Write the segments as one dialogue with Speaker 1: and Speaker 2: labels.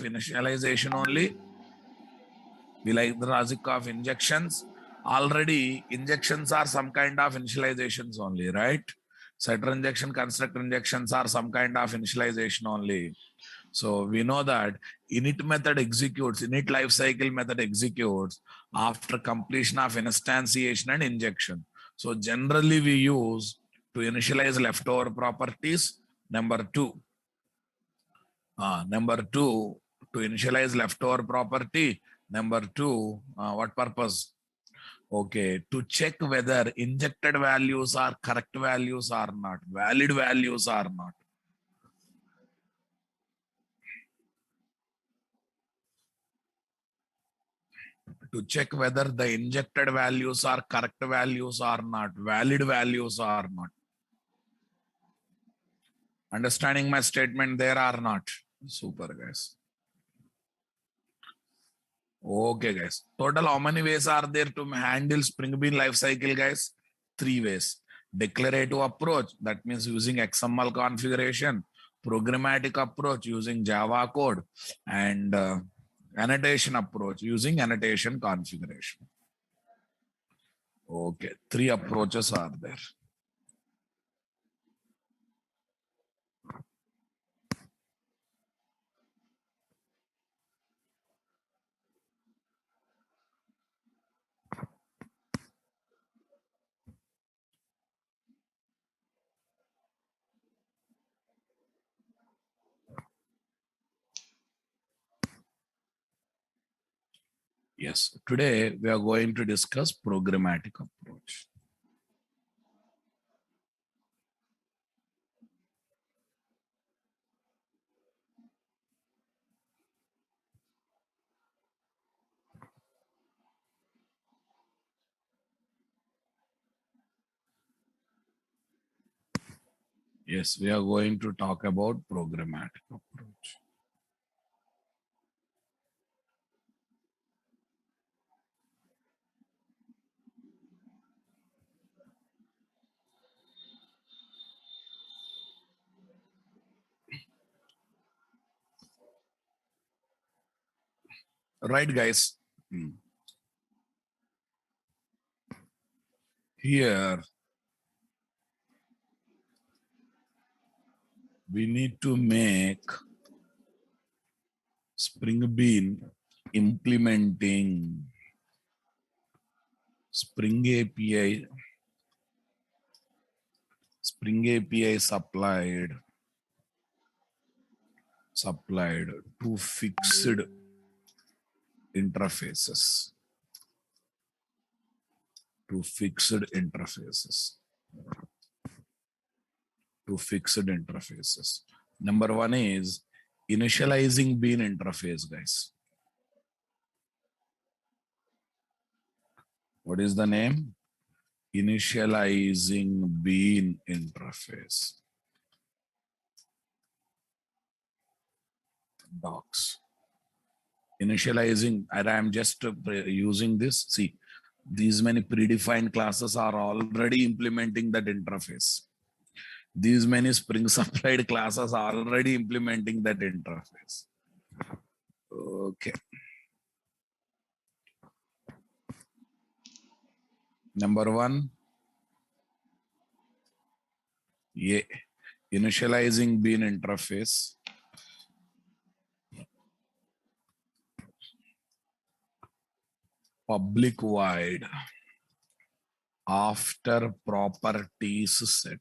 Speaker 1: initialization only. We like the logic of injections. Already injections are some kind of initializations only, right? Setter injection, constructor injections are some kind of initialization only. So we know that init method executes, init lifecycle method executes after completion of instantiation and injection. So generally we use to initialize leftover properties. Number two, to initialize leftover property. Number two, what purpose? Okay, to check whether injected values are correct values or not, valid values or not. To check whether the injected values are correct values or not, valid values or not. Understanding my statement there or not? Super, guys. Okay, guys. Total, how many ways are there to handle Spring Bean lifecycle, guys? 3 ways. Declarative approach, that means using XML configuration. Programmatic approach using Java code, and annotation approach using annotation configuration. Okay, 3 approaches are there. Yes, today we are going to discuss programmatic approach. Yes, we are going to talk about programmatic approach. Right, guys? Here, we need to make Spring Bean implementing Spring API supplied to fixed interfaces. To fixed interfaces. Number one is initializing bean interface, guys. What is the name? Initializing bean interface. Docs. Initializing, and I'm just using this. See, these many predefined classes are already implementing that interface. These many Spring supplied classes are already implementing that interface. Okay. Number one, yeah, initializing bean interface. Public void after properties set.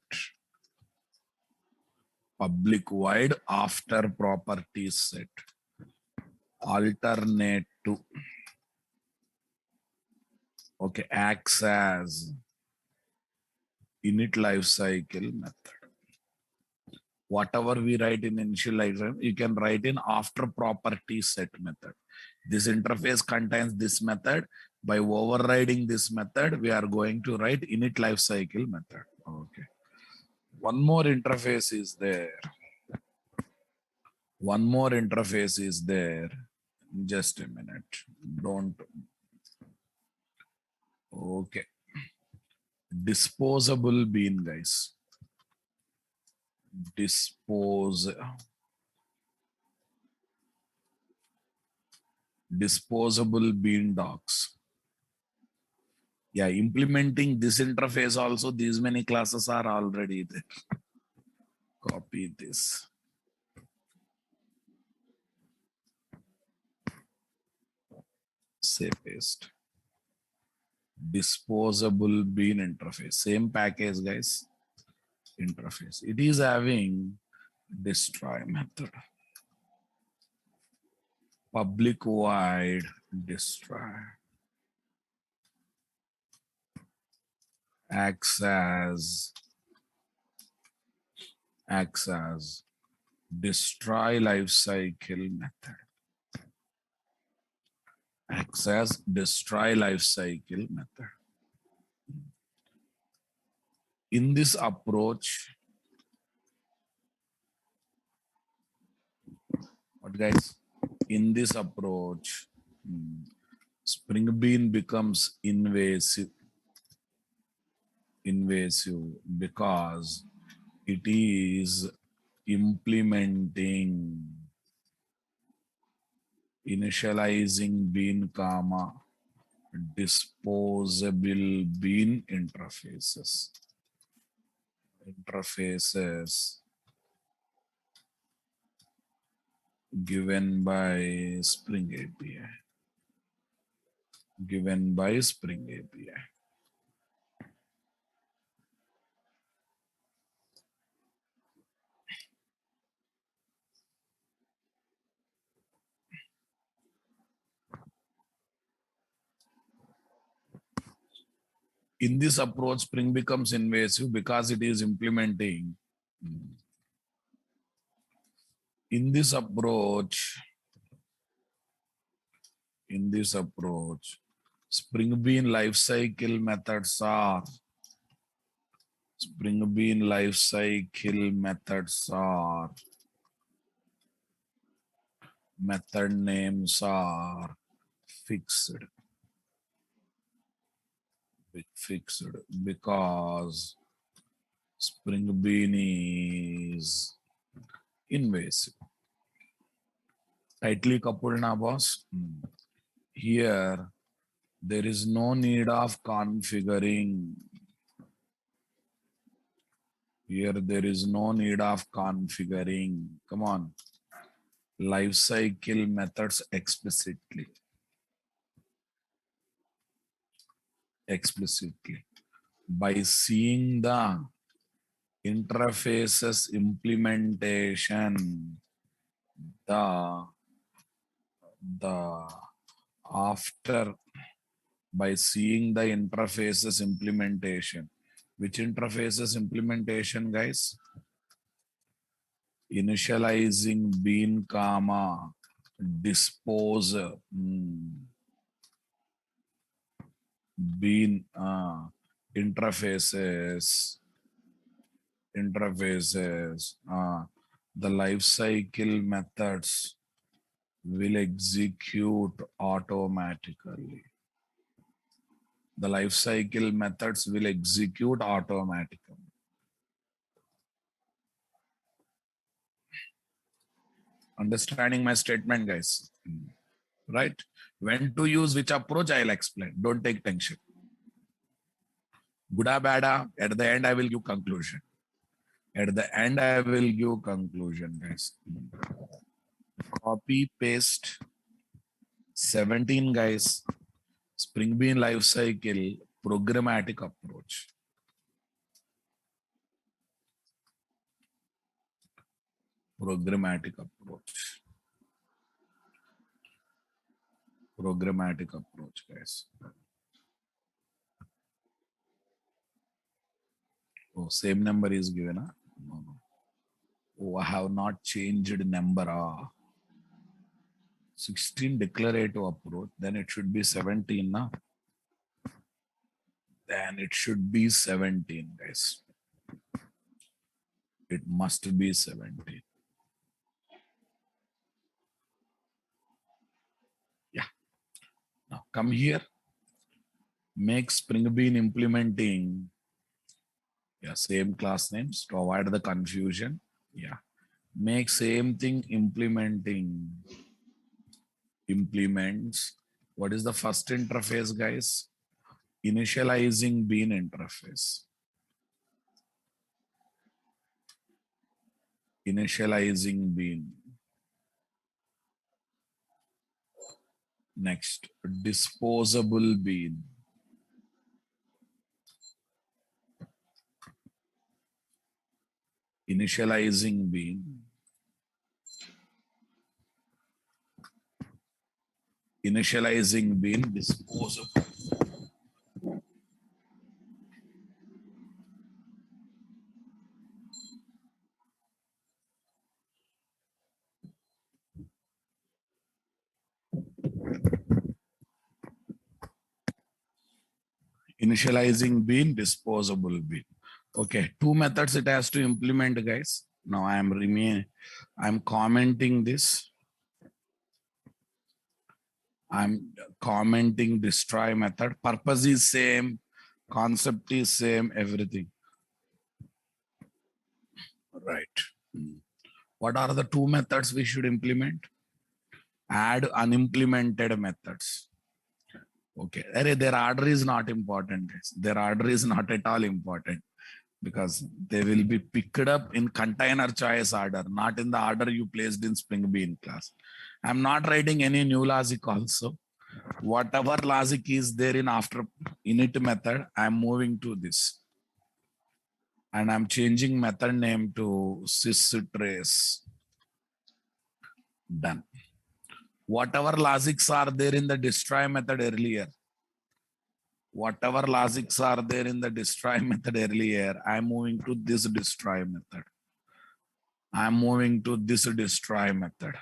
Speaker 1: Public void after properties set. Alternate to, okay, acts as init lifecycle method. Whatever we write in initializer, you can write in after property set method. This interface contains this method. By overriding this method, we are going to write init lifecycle method. Okay. One more interface is there. One more interface is there. Just a minute. Don't. Okay. Disposable bean, guys. disposable bean docks. Yeah, implementing this interface also, these many classes are already there. Copy this. Say paste. Disposable bean interface. Same package, guys. Interface. It is having destroy method. Public void destroy. Acts as destroy lifecycle method. Acts as destroy lifecycle method. In this approach, what guys? In this approach, Spring Bean becomes invasive because it is implementing initializing bean comma disposable bean interfaces given by Spring API. In this approach, Spring becomes invasive because it is implementing. In this approach, Spring Bean lifecycle methods are method names are fixed because Spring Bean is invasive. Tightly coupled now, boss. Here, there is no need of configuring. Come on. Lifecycle methods explicitly. By seeing the interfaces implementation, by seeing the interfaces implementation. Which interfaces implementation, guys? Initializing bean comma dispose bean interfaces the lifecycle methods will execute automatically. Understanding my statement, guys? Right? When to use which approach, I'll explain. Don't take tension. Good or bad, at the end, I will give conclusion. Guys. Copy, paste. 17, guys. Spring Bean lifecycle programmatic approach. Programmatic approach, guys. Oh, same number is given. No. Oh, I have not changed number. 16 declarative approach, then it should be 17. Then it should be 17, guys. It must be 17. Yeah. Now come here. Make Spring Bean implementing. Yeah, same class names to avoid the confusion. Yeah. Make same thing implementing implements. What is the first interface, guys? Initializing bean interface. Initializing bean. Next, disposable bean. Initializing bean. Initializing bean, disposable. Initializing bean, disposable bean. Okay, two methods it has to implement, guys. Now I'm commenting this. I'm commenting destroy method. Purpose is same, concept is same, everything. Right. What are the two methods we should implement? Add unimplemented methods. Okay, their order is not important. Their order is not at all important because they will be picked up in container choice order, not in the order you placed in Spring Bean class. I'm not writing any new logic also. Whatever logic is there in after init method, I'm moving to this. And I'm changing method name to systrace. Done. Whatever logics are there in the destroy method earlier, whatever logics are there in the destroy method earlier, I'm moving to this destroy method. I'm moving to this destroy method.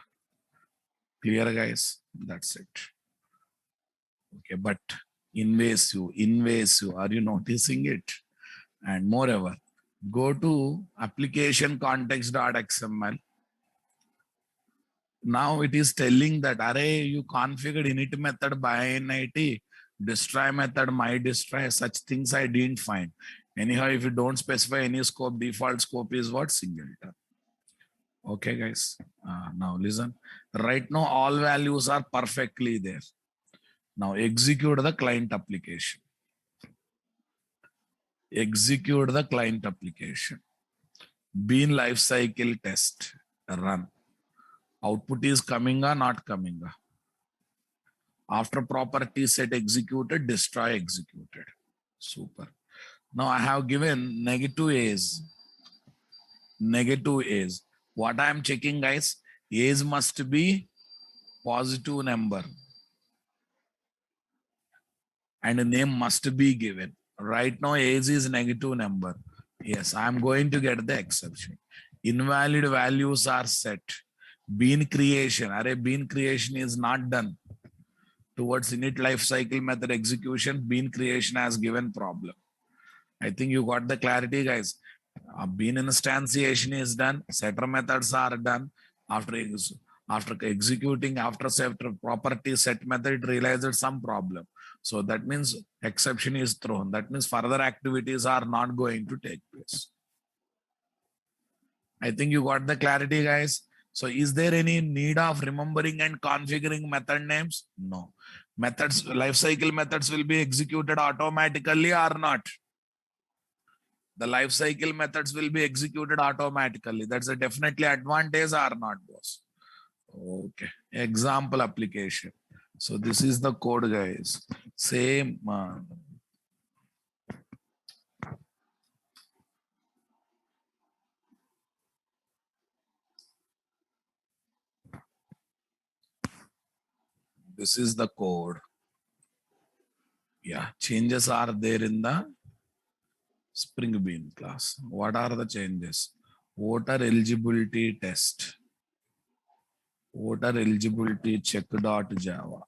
Speaker 1: Clear, guys? That's it. Okay, but invasive, are you noticing it? And moreover, go to application context.xml. Now it is telling that, array, you configured init method by init, destroy method, my destroy, such things I didn't find. Anyhow, if you don't specify any scope, default scope is what? Singleton. Okay, guys. Now listen. Right now, all values are perfectly there. Now execute the client application. Execute the client application. Bean lifecycle test. Run. Output is coming or not coming. After property set executed, destroy executed. Super. Now I have given negative A's. Negative A's. What I am checking, guys, A's must be positive number. And a name must be given. Right now, A's is negative number. Yes, I'm going to get the exception. Invalid values are set. Bean creation. Array bean creation is not done. Towards init lifecycle method execution, bean creation has given problem. I think you got the clarity, guys. Bean instantiation is done. Setter methods are done. After executing, after property set method, it realized some problem. So that means exception is thrown. That means further activities are not going to take place. I think you got the clarity, guys. So is there any need of remembering and configuring method names? No. Methods, lifecycle methods will be executed automatically or not? The lifecycle methods will be executed automatically. That's a definitely advantage or not, boss? Okay. Example application. So this is the code, guys. Same. This is the code. Yeah, changes are there in the Spring Bean class. What are the changes? Voter eligibility test. Voter eligibility check.java.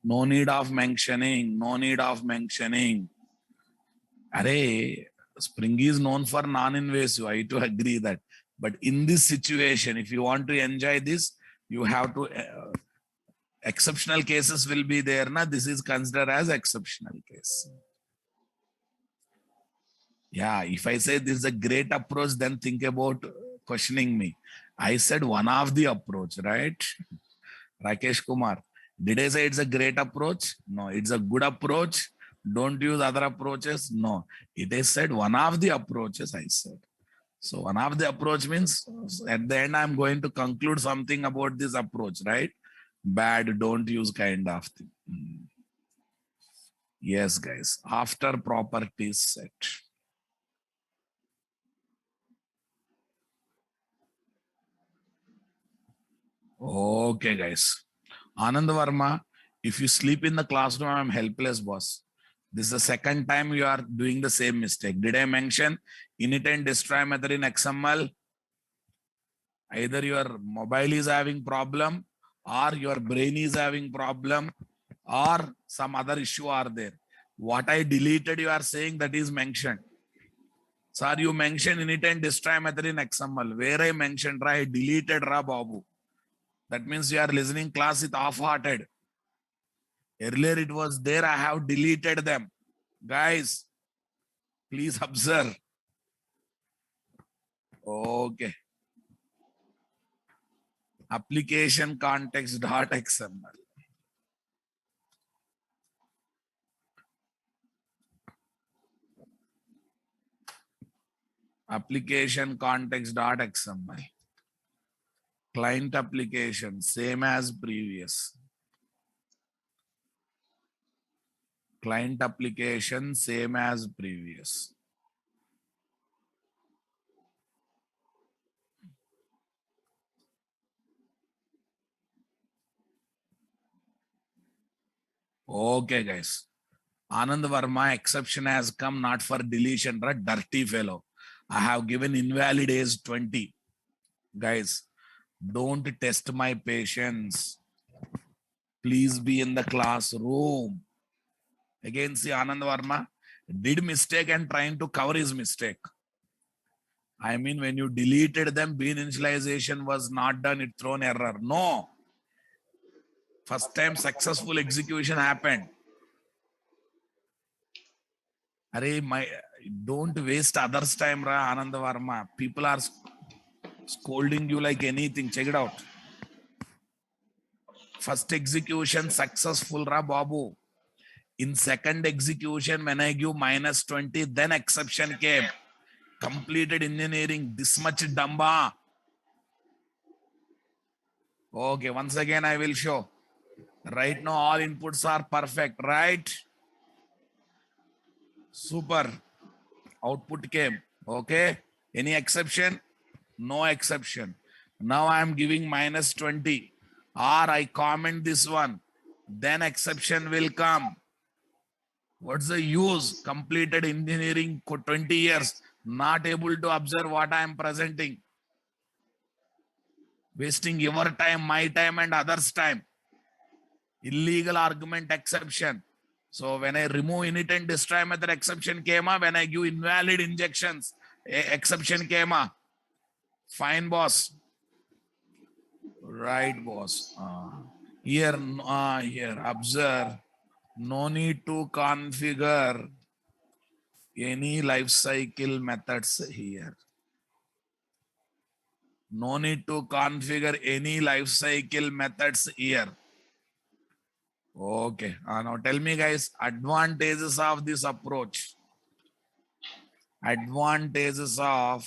Speaker 1: No need of mentioning. No need of mentioning. Array, Spring is known for non-invasive. I to agree that. But in this situation, if you want to enjoy this, you have to exceptional cases will be there. Na? This is considered as exceptional case. Yeah, if I say this is a great approach, then think about questioning me. I said one of the approach, right? Rakesh Kumar. Did I say it's a great approach? No, it's a good approach. Don't use other approaches. No, it is said one of the approaches, I said. So one of the approach means at the end, I'm going to conclude something about this approach, right? Bad, don't use kind of thing. Yes, guys. After properties set. Okay, guys. Anand Varma, if you sleep in the classroom, I'm helpless, boss. This is the second time you are doing the same mistake. Did I mention init and destroy method in XML? Either your mobile is having problem or your brain is having problem or some other issue are there. What I deleted, you are saying that is mentioned. Sir, you mentioned init and destroy method in XML. Where I mentioned, right? I deleted Ra Babu. That means you are listening class with half-hearted. Earlier it was there, I have deleted them. Guys, please observe. Okay. Application context.xml. Application context.xml. Client application, same as previous. Client application, same as previous. Okay, guys. Anand Varma exception has come not for deletion, but dirty fellow. I have given invalid age 20. Guys, don't test my patience. Please be in the classroom. Again, see Anand Varma did mistake and trying to cover his mistake. I mean, when you deleted them, bean initialization was not done, it thrown error. No. First time successful execution happened. Arey, don't waste others' time, Ra Anand Varma. People are scolding you like anything. Check it out. First execution successful, Ra Babu. In second execution, when I give minus 20, then exception came. Completed engineering, this much damba. Okay, once again, I will show. Right now, all inputs are perfect, right? Super. Output came. Okay. Any exception? No exception. Now I am giving minus 20. Or I comment this one. Then exception will come. What's the use? Completed engineering 20 years. Not able to observe what I am presenting. Wasting your time, my time, and others' time. Illegal argument exception. So when I remove init and destroy method, exception came up. When I give invalid injections, exception came up. Fine, boss. Right, boss. Here, observe. No need to configure any life cycle methods here. No need to configure any life cycle methods here. Okay. Now tell me, guys, advantages of this approach. Advantages of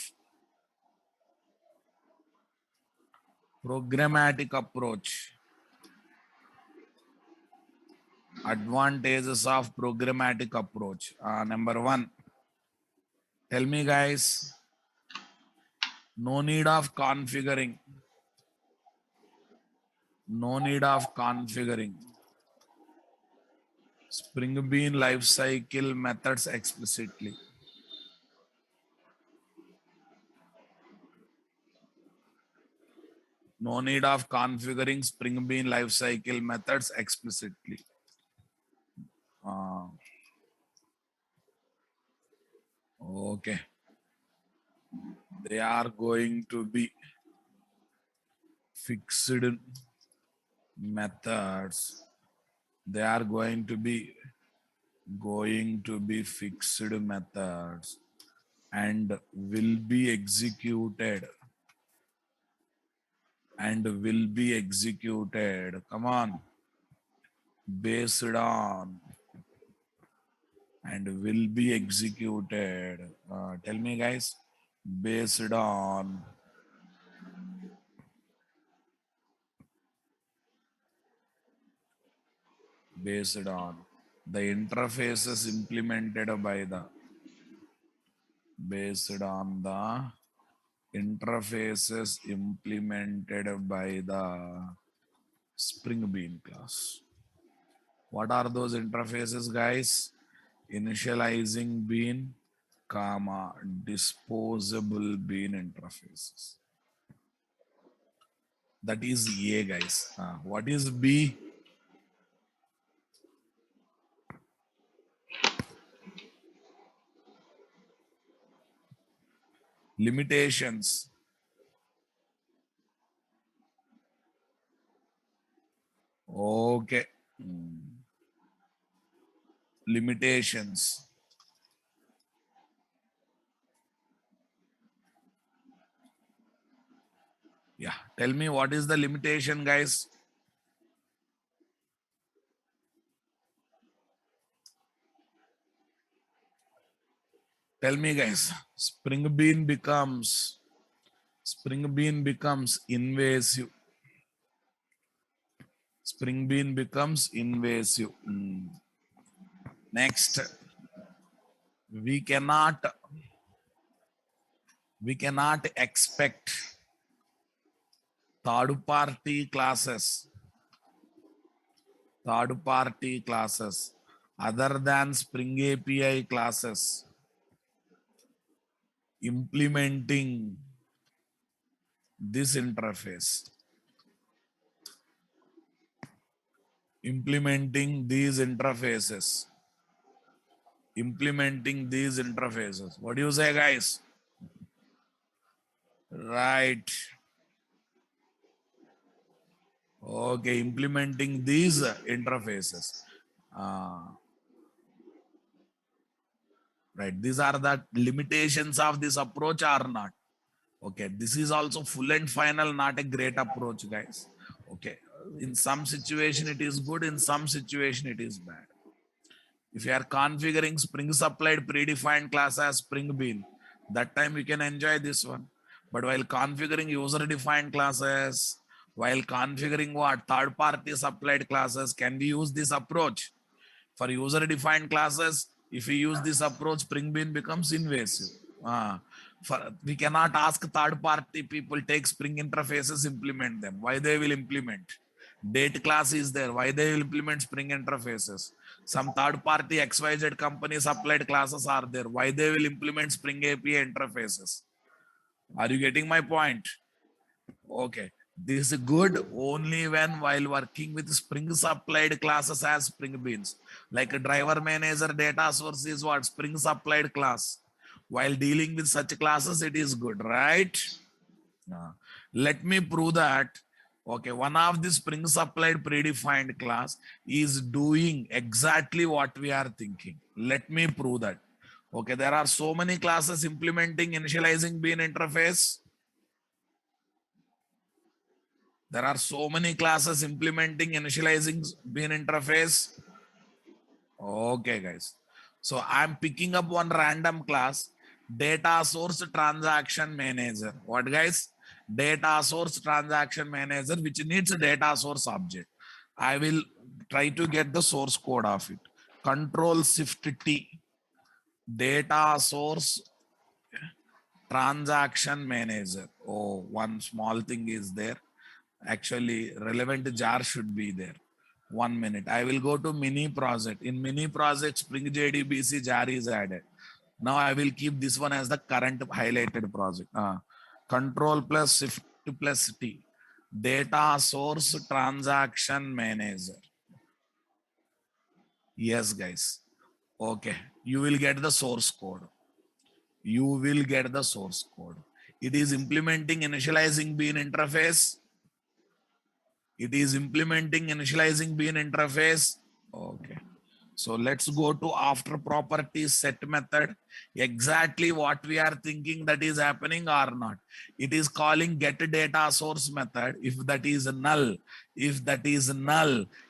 Speaker 1: programmatic approach. Advantages of programmatic approach. Number one, tell me, guys, no need of configuring. No need of configuring. Spring Bean lifecycle methods explicitly. No need of configuring Spring Bean lifecycle methods explicitly. Okay. They are going to be fixed methods. They are going to be fixed methods and will be executed and will be executed. Come on. Based on and will be executed. Tell me, guys. Based on the interfaces implemented by the based on the interfaces implemented by the Spring Bean class. What are those interfaces, guys? Initializing bean, comma, disposable bean interfaces. That is A, guys. What is B? Limitations. Okay. Limitations. Yeah. Tell me what is the limitation, guys? Tell me, guys. Spring bean becomes invasive. Spring bean becomes invasive. Next, we cannot expect third party classes other than Spring API classes implementing this interface. Implementing these interfaces. What do you say, guys? Right. Okay, implementing these interfaces. Right. These are the limitations of this approach or not. Okay. This is also full and final, not a great approach, guys. Okay. In some situation, it is good. In some situation, it is bad. If you are configuring Spring supplied predefined class as Spring Bean, that time you can enjoy this one. But while configuring user defined classes, while configuring what third party supplied classes, can we use this approach? For user defined classes, if we use this approach, Spring Bean becomes invasive. We cannot ask third party people take Spring interfaces, implement them. Why they will implement? Date class is there. Why they will implement Spring interfaces? Some third party XYZ companies applied classes are there. Why they will implement Spring API interfaces? Are you getting my point? Okay. This is good only when while working with Spring supplied classes as Spring Beans. Like a driver manager data source is what? Spring supplied class. While dealing with such classes, it is good, right? Let me prove that. Okay, one of the Spring supplied predefined class is doing exactly what we are thinking. Let me prove that. Okay, there are so many classes implementing initializing bean interface. There are so many classes implementing initializing bean interface. Okay, guys. So I'm picking up one random class, data source transaction manager. What, guys? Data source transaction manager, which needs a data source object. I will try to get the source code of it. Control Shift T. Data source transaction manager. Oh, one small thing is there. Actually, relevant jar should be there. 1 minute. I will go to mini project. In mini project, Spring JDBC jar is added. Now I will keep this one as the current highlighted project. Control plus Shift plus T. Data source transaction manager. Yes, guys. Okay. You will get the source code. You will get the source code. It is implementing initializing bean interface. It is implementing initializing bean interface. Okay. So let's go to after properties set method. Exactly what we are thinking that is happening or not. It is calling get data source method. If that is null,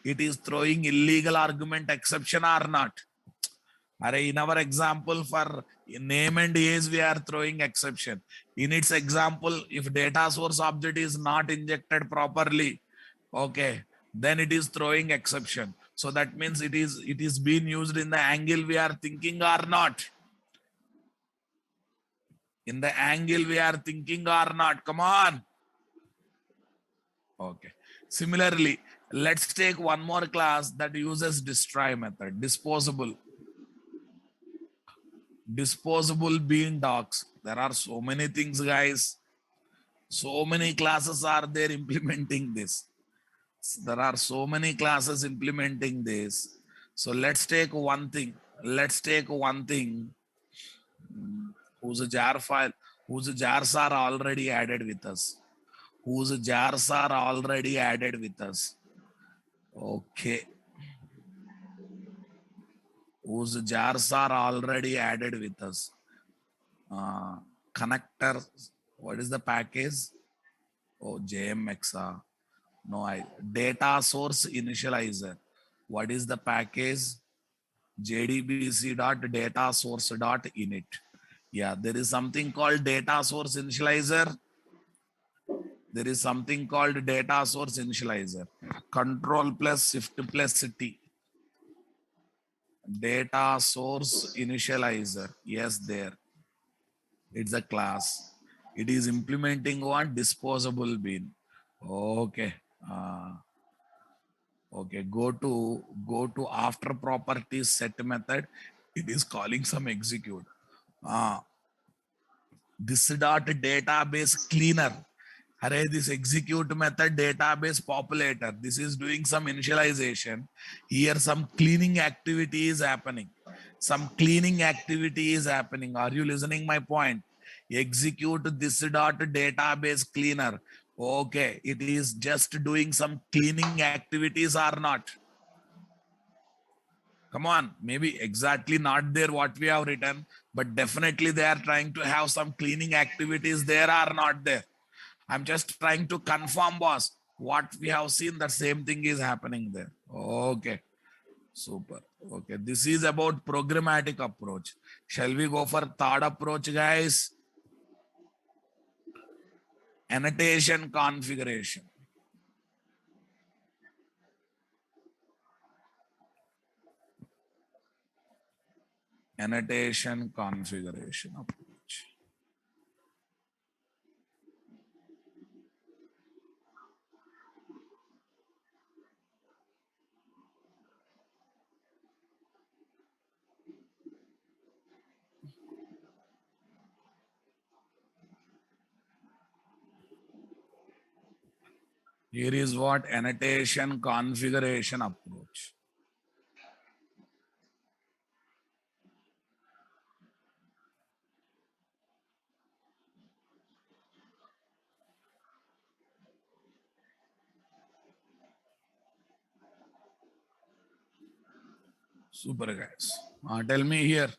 Speaker 1: it is throwing illegal argument exception or not. In our example for name and age, we are throwing exception. In its example, if data source object is not injected properly, okay, then it is throwing exception. So that means it is being used in the angle we are thinking or not. In the angle we are thinking or not. Come on. Okay. Similarly, let's take one more class that uses destroy method. Disposable bean dogs. There are so many things, guys. So many classes are there implementing this. There are so many classes implementing this. So let's take one thing. Let's take one thing whose jar file, whose jars are already added with us. Whose jars are already added with us. Okay. Whose jars are already added with us. Connector. What is the package? Oh, JMX. No, data source initializer. What is the package? jdbc.datasource.init. Yeah, there is something called data source initializer. There is something called data source initializer. Control plus shift plus T. Data source initializer. Yes, there. It's a class. It is implementing one disposable bin. Okay. Okay, go to after properties set method. It is calling some execute. This dot database cleaner. Array, this execute method database populator. This is doing some initialization. Here some cleaning activity is happening. Some cleaning activity is happening. Are you listening my point? Execute this dot database cleaner. Okay, it is just doing some cleaning activities or not. Come on, maybe exactly not there what we have written, but definitely they are trying to have some cleaning activities there or not there. I'm just trying to confirm, boss, what we have seen, that same thing is happening there. Okay, super. Okay, this is about programmatic approach. Shall we go for third approach, guys? Annotation configuration. Annotation configuration approach. Here is what annotation configuration approach. Super, guys. Tell me here.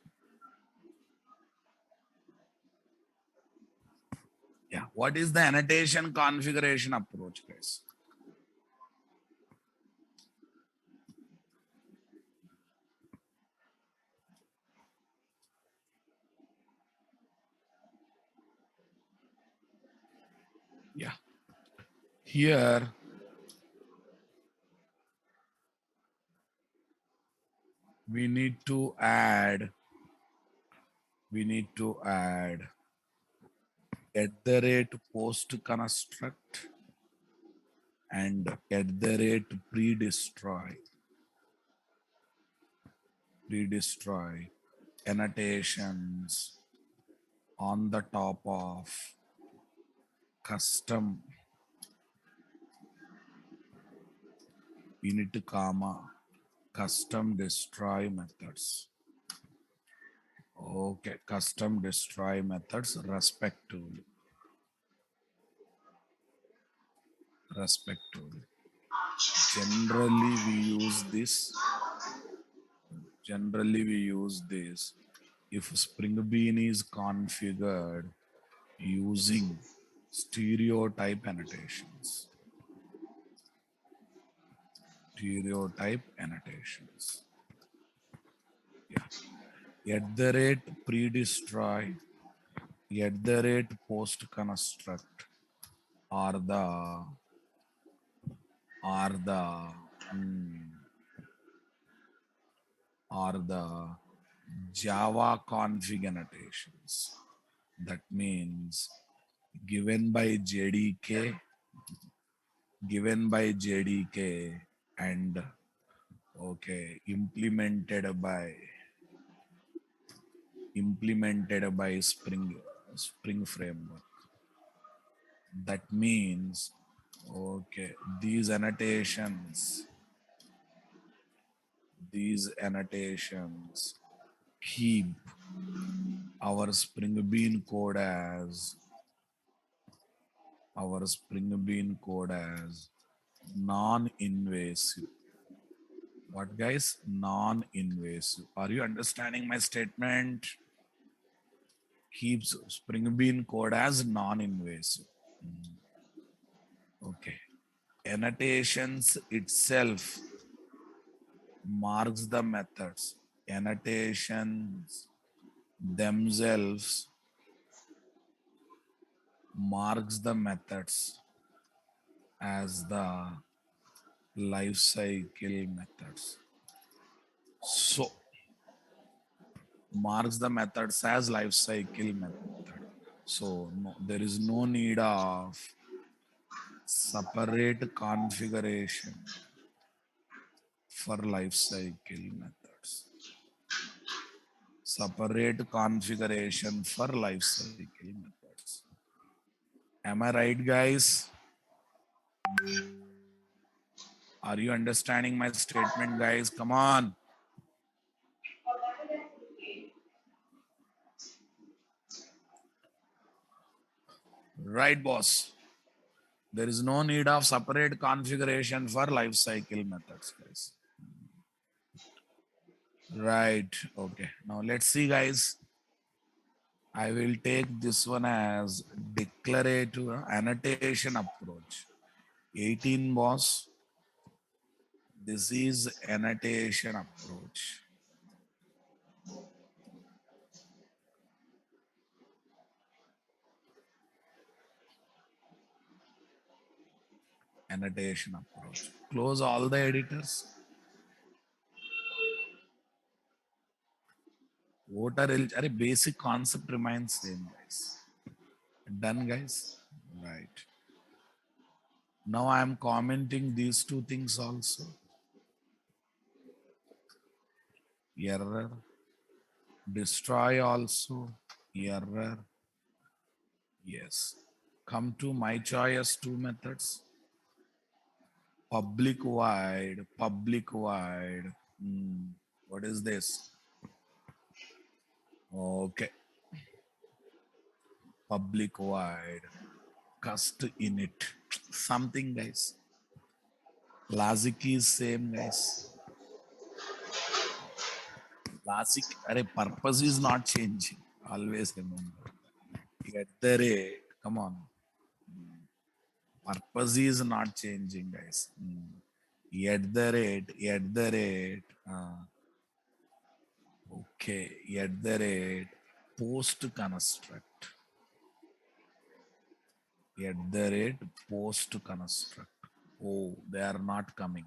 Speaker 1: Yeah, what is the annotation configuration approach, guys? Yeah, here we need to add @post construct and pre-destroy annotations on the top of custom. We need to comma custom destroy methods. Okay, custom destroy methods respectively. Generally, we use this Generally, we use this if Spring Bean is configured using stereotype annotations. Stereotype annotations. Yeah. At the rate pre-destroy, at the rate post construct are the mm, are the Java config annotations. That means given by JDK, given by JDK, and okay, implemented by Spring Framework. That means okay, these annotations keep our Spring Bean code as non-invasive. What guys? Non-invasive. Are you understanding my statement? Keeps Spring Bean code as non-invasive. Okay. Annotations itself marks the methods. Annotations themselves marks the methods as the life cycle methods. So marks the methods as life cycle method. So no, there is no need of separate configuration for life cycle methods. Separate configuration for life cycle methods. Am I right, guys? Are you understanding my statement, guys? Come on. Right, boss. There is no need of separate configuration for life cycle methods, guys. Right. Okay. Now let's see, guys. I will take this one as declarative annotation approach. 18 boss. This is annotation approach. Annotation approach. Close all the editors. Basic concept remains same, guys. Done, guys. Right. Now I am commenting these two things also. Error. Destroy also. Error. Yes. Come to my choice two methods. Public wide. What is this? Okay. Public wide. Cast init. Something, guys. Logic is same, guys. Logic, purpose is not changing. Always remember. At the rate, come on. Purpose is not changing, guys. At the rate. Okay, at the rate, post construct. At the rate, post construct. Oh, they are not coming.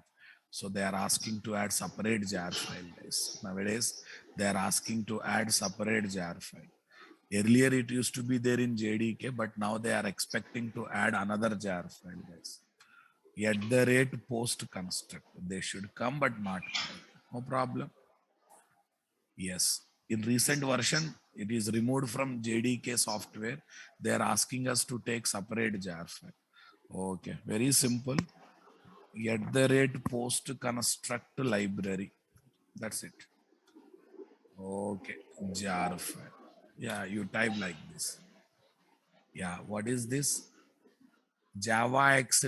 Speaker 1: So they are asking to add separate jar file, guys. Nowadays, they are asking to add separate jar file. Earlier, it used to be there in JDK, but now they are expecting to add another jar file, guys. At the rate post construct. They should come, but not come. No problem. Yes. In recent version, it is removed from JDK software. They are asking us to take separate jar file. Okay. Very simple. At the rate post construct library. That's it. Okay. Jar file. Yeah, you type like this. Yeah. What is this? Java x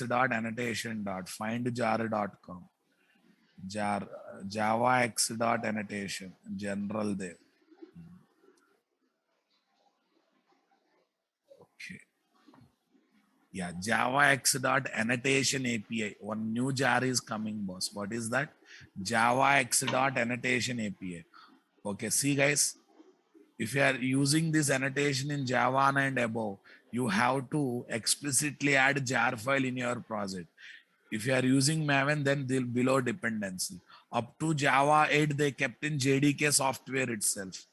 Speaker 1: dot annotation dot find jar.com. jar Java X dot annotation general there. Okay. Yeah, Java X dot annotation API. One new jar is coming, boss. What is that? Java X dot annotation API. Okay, see guys, if you are using this annotation in Java and above, you have to explicitly add jar file in your project. If you are using Maven, then they'll below dependency. Up to Java 8, they kept in JDK software itself.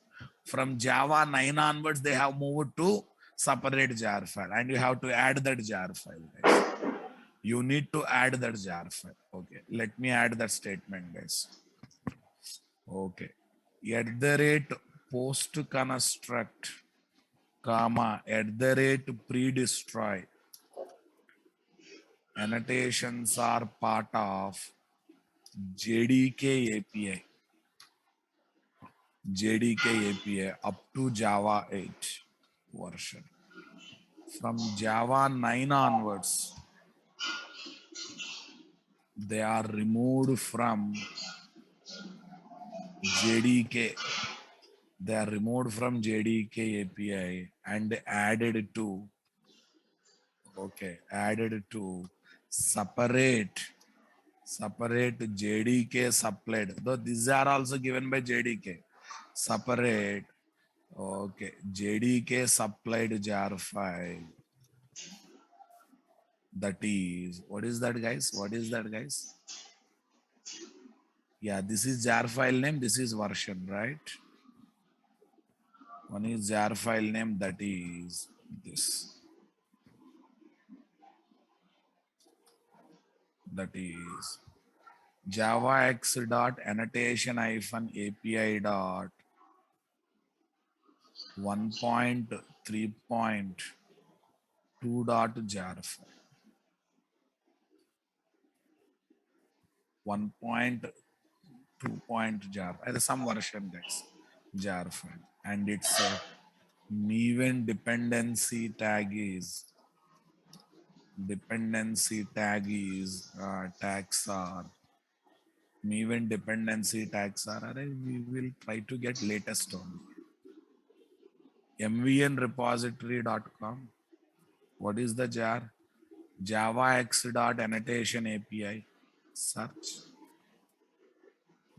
Speaker 1: From Java 9 onwards, they have moved to separate jar file, and you have to add that jar file, guys. You need to add that jar file. Okay, let me add that statement, guys. Okay, at the rate post construct, comma, at the rate pre-destroy. Annotations are part of JDK API. JDK API up to Java 8 version. From Java 9 onwards, they are removed from JDK. They are removed from JDK API and added to, okay, added to separate JDK supplied. Though these are also given by JDK. Separate, okay, JDK supplied jar file. That is, what is that, guys? What is that, guys? Yeah, this is jar file name. This is version, right? One is jar file name. That is this. That is Java X dot annotation hyphen API dot 1.3.2 dot jar file. 1.2 jar. There's some version, guys. Jar file. And its Maven dependency tag is tags are Maven dependency tags are, we will try to get latest only. mvnrepository.com. What is the jar? Java X dot annotation API. Search.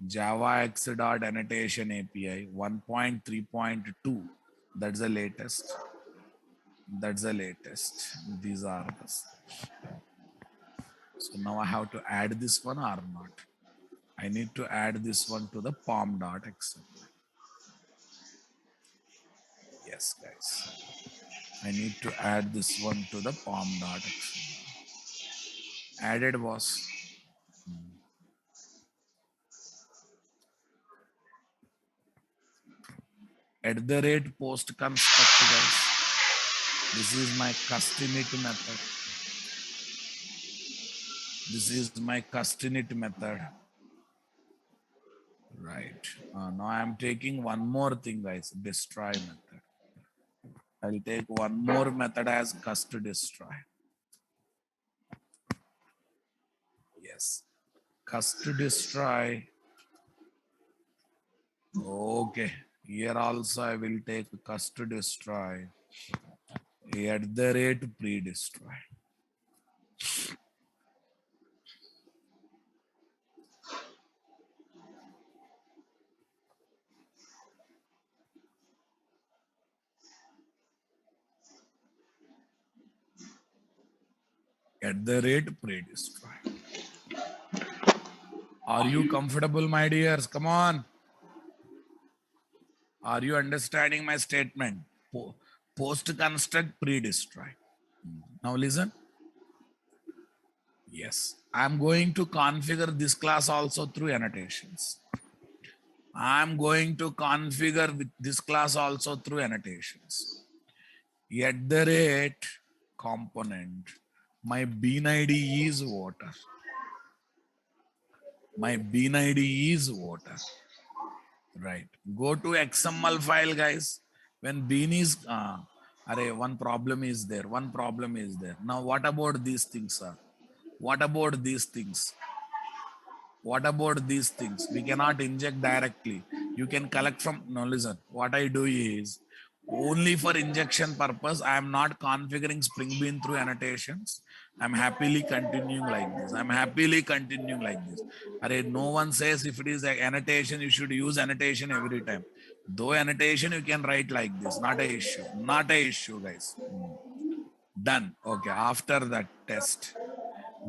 Speaker 1: Java X dot annotation API 1.3.2. That's the latest. That's the latest. These are the. So now I have to add this one or not? I need to add this one to the pom.xml. Yes, guys. I need to add this one to the pom.xml. Added, boss. At the rate post construct, guys. This is my custinit method. This is my custinit method. Right. Now I'm taking one more thing, guys. Destroy method. I'll take one more method as cust destroy. Yes. Cust destroy. Okay. Here also I will take cust destroy at the rate pre-destroy. At the rate pre-destroy. Are you comfortable, my dears? Come on. Are you understanding my statement? Post construct pre-destroy. Now listen. Yes, I'm going to configure this class also through annotations. I'm going to configure with this class also through annotations. At the rate component, my bean ID is water. My bean ID is water. Right. Go to XML file, guys. When bean is, one problem is there. One problem is there. Now, what about these things, sir? What about these things? What about these things? We cannot inject directly. You can collect from, no, listen, what I do is only for injection purpose. I am not configuring Spring Bean through annotations. I'm happily continuing like this. I'm happily continuing like this. No one says if it is an annotation, you should use annotation every time. Though annotation, you can write like this. Not a issue. Not a issue, guys. Done. Okay. After that test,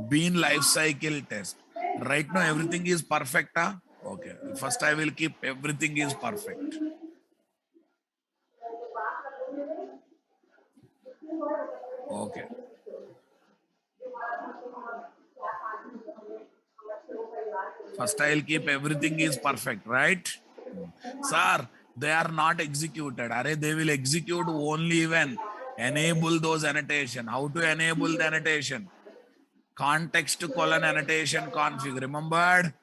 Speaker 1: Bean life cycle test. Right now, everything is perfect. Huh? Okay. First, I will keep everything is perfect. Okay. First, I'll keep everything is perfect, right? Sir, they are not executed. They will execute only when enable those annotation. How to enable the annotation? Context colon annotation config. Remembered?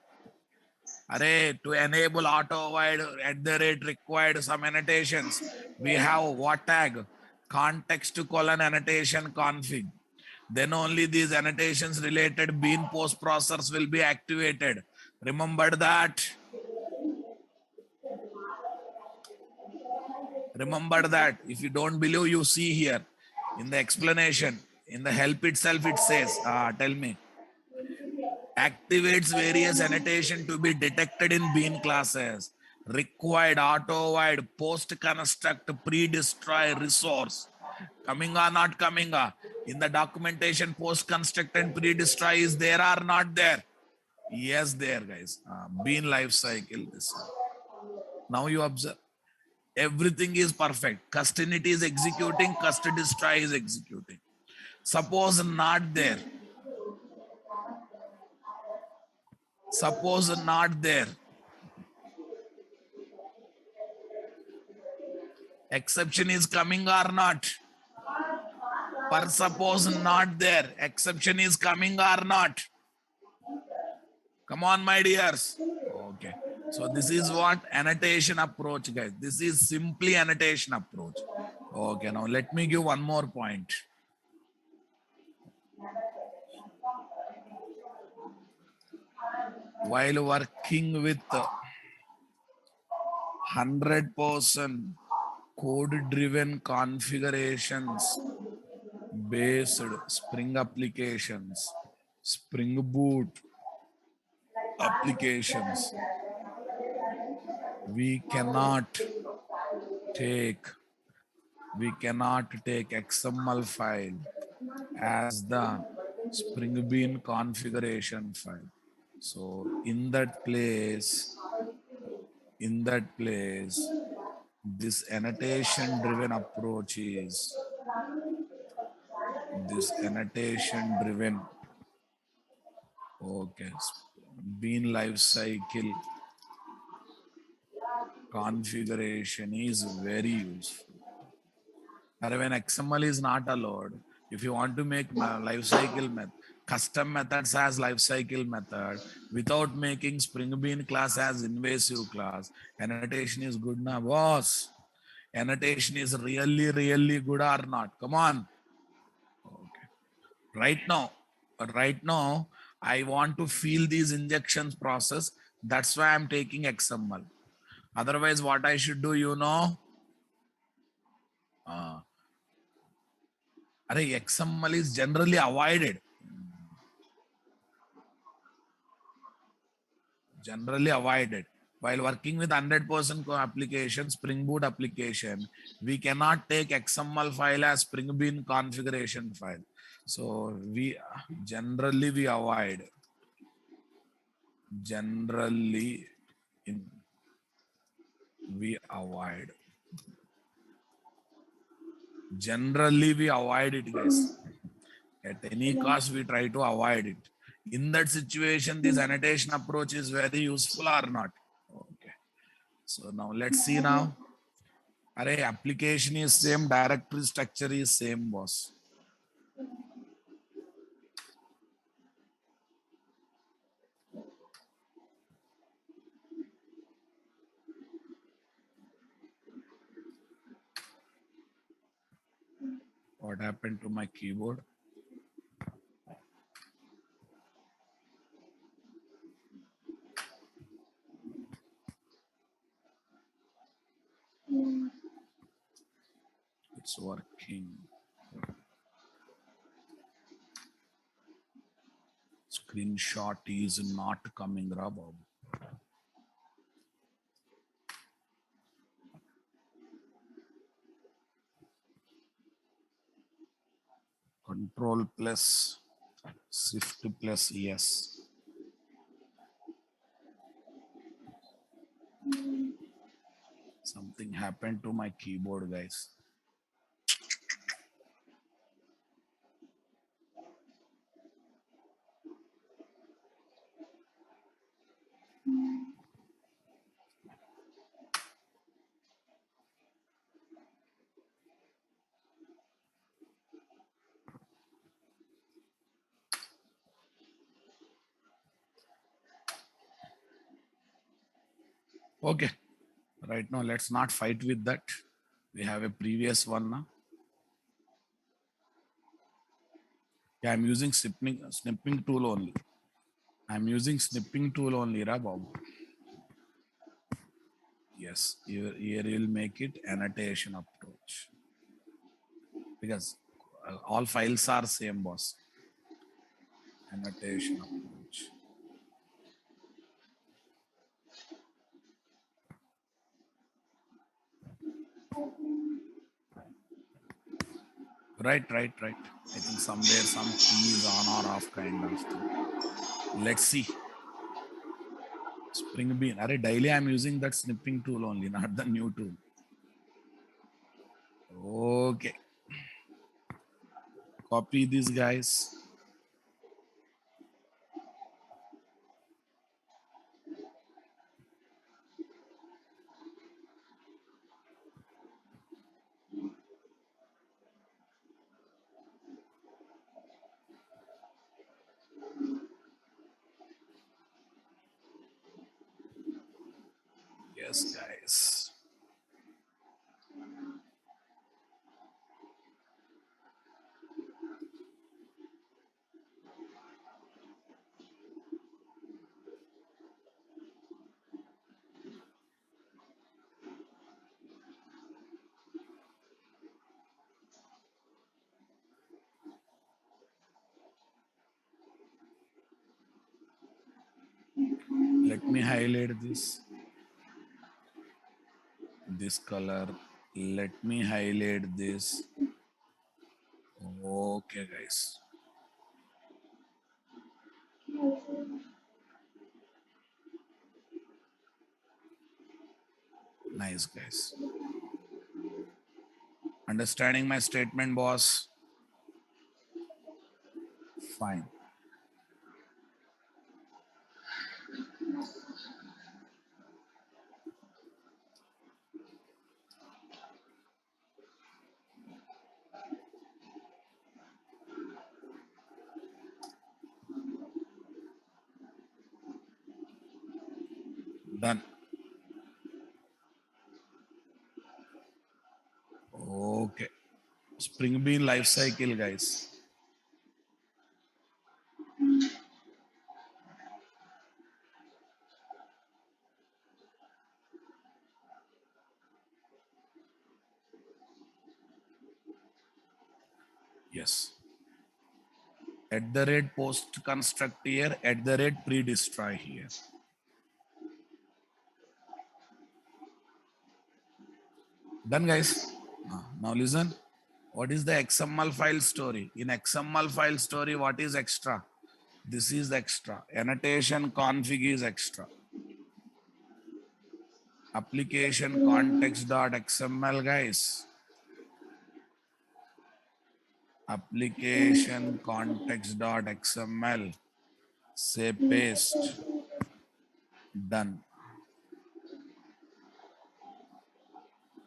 Speaker 1: To enable auto wide at the rate required some annotations. We have what tag? Context colon annotation config. Then only these annotations related bean post processors will be activated. Remember that. Remember that. If you don't believe, you see here in the explanation, in the help itself, it says, tell me, activates various annotation to be detected in bean classes. Required, auto-wide, post-construct, pre-destroy, resource. Coming or not coming? In the documentation, post-construct and pre-destroy is there or not there? Yes, there, guys. Bean life cycle. This. Now you observe. Everything is perfect. Custinity is executing, cust destroy is executing. Suppose not there. Suppose not there. Exception is coming or not? Per suppose not there. Exception is coming or not? Come on, my dears. Okay. So this is what annotation approach, guys. This is simply annotation approach. Okay. Now let me give one more point. While working with 100% code-driven configurations based Spring applications, Spring Boot applications, we cannot take XML file as the Spring Bean configuration file. So in that place, this annotation driven approach is okay, Bean life cycle configuration is very useful. When XML is not allowed, if you want to make life cycle custom methods as life cycle method without making Spring Bean class as invasive class, annotation is good now, boss. Annotation is really, really good or not? Come on. Okay. Right now, I want to feel these injections process. That's why I'm taking XML. Otherwise, what I should do, XML is generally avoided. While working with 100% application, Spring Boot application, we cannot take XML file as Spring Bean configuration file. So we avoid. Generally we avoid it, guys. At any cost, we try to avoid it. In that situation, this annotation approach is very useful or not? Okay. So now let's see now. Application is same, directory structure is same, boss. What happened to my keyboard? working. Screenshot is not coming, Bob. Control plus Shift plus yes. Something happened to my keyboard, guys. Okay, right now let's not fight with that. We have a previous one now. Yeah, I'm using snipping tool only. I'm using snipping tool only, Bob. Yes, here you'll make it annotation approach because all files are same, boss. Annotation approach. Right. I think somewhere some key is on or off kind of thing. Let's see. Spring Bean. Array, daily I'm using that snipping tool only, not the new tool. Okay. Copy these guys. Yes, guys. Let me highlight this color. Let me highlight this. Okay, guys. Nice, guys. Understanding my statement, boss? Fine. Done. Okay. Spring Bean life cycle, guys. Yes. At the rate post construct here, at the rate pre-destroy here. Done, guys. Now listen. What is the XML file story? In XML file story, what is extra? This is extra. Annotation config is extra. Application context.xml, guys. Application context.xml. Say paste. Done.